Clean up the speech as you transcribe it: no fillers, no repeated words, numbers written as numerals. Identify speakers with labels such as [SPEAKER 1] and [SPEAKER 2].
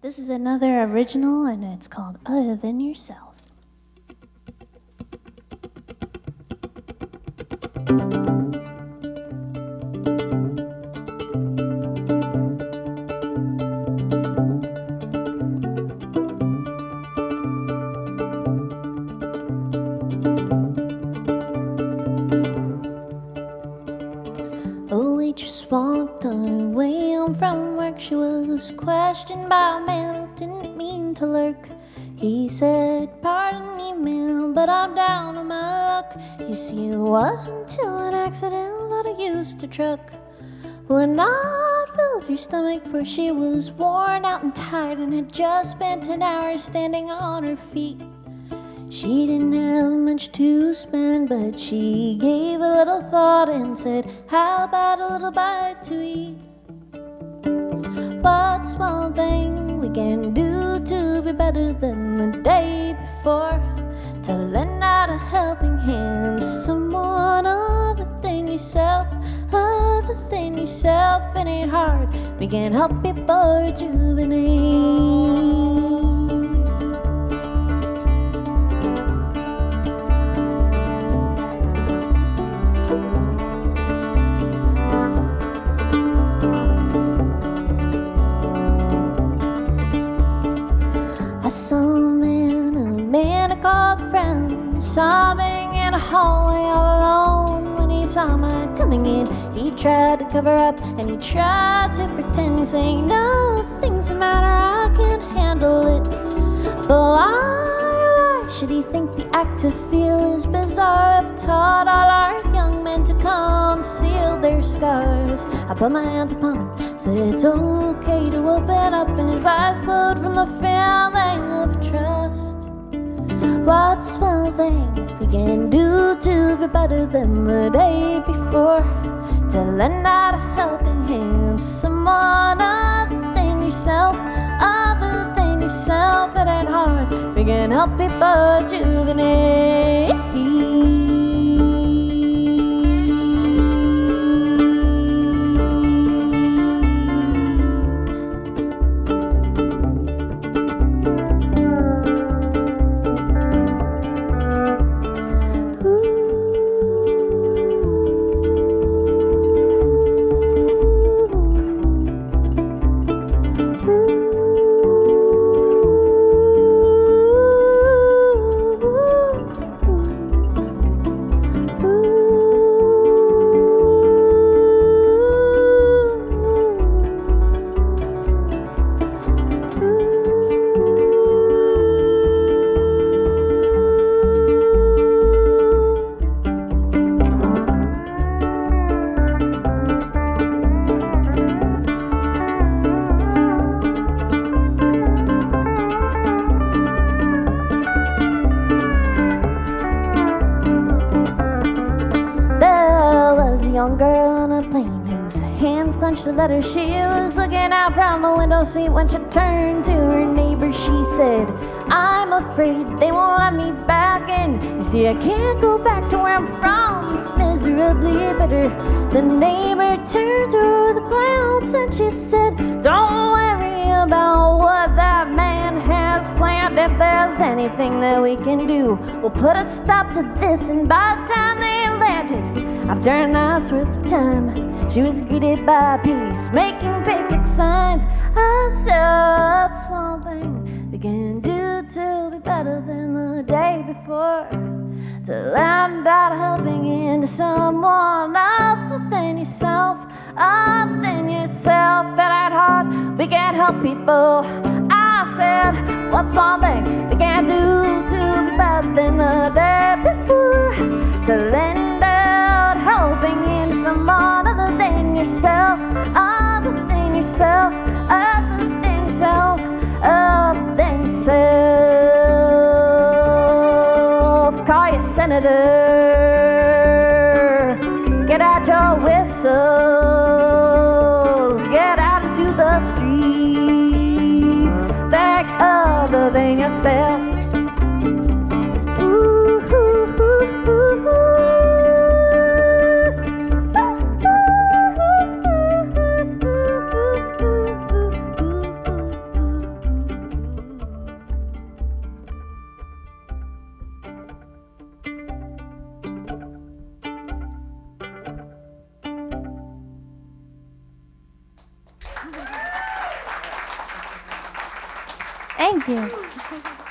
[SPEAKER 1] This is another original, and it's called Other Than Yourself. A waitress walked on her way home from work. She was questioned by a man who didn't mean to lurk. He said, "Pardon me, ma'am, but I'm down on my luck. You see, it wasn't until an accident that I used a truck." Well, a knot filled her stomach, for she was worn out and tired and had just spent an hour standing on her feet. She didn't have much to spend, but she gave a little thought and said, "How about a little bite to eat?" What small thing we can do to be better than the day before? To lend out a helping hand to someone other than yourself. Other than yourself, it ain't hard. We can help people rejuvenate. I saw a man I called a friend, sobbing in a hallway all alone. When he saw me coming in, he tried to cover up and he tried to pretend, saying, "Nothing's the matter, I can handle it." But why should he think the act to feel is bizarre? I've taught all our young men to conceal their scars. I put my hands upon him, said it's okay to open up, and his eyes glowed from the feeling of trust. What's one thing we can do to be better than the day before? To lend out a helping hand to someone other than yourself. Other than yourself, it ain't hard. We can help people rejuvenate. The letter, she was looking out from the window seat. When she turned to her neighbor, she said, "I'm afraid they won't let me back in. You see, I can't go back to where I'm from. It's miserably bitter." The neighbor turned to her with a glance and she said, "Don't worry about what that man has planned. If there's anything that we can do, we'll put a stop to this." And by the time they landed, after a night's worth of time, she was greeted by peace, making picket signs. I said, "That's one thing we can do to be better than the day before. To lend out a helping hand to someone other than yourself. Other than yourself, it ain't hard. We can help people." I said, "What's one thing we can do to be better than the day before? To lend out helping hand to someone other than yourself. Other than yourself. Other than yourself. Other than yourself. Call your senator. Get out your whistles. Get out into the streets. Think other than yourself." Thank you.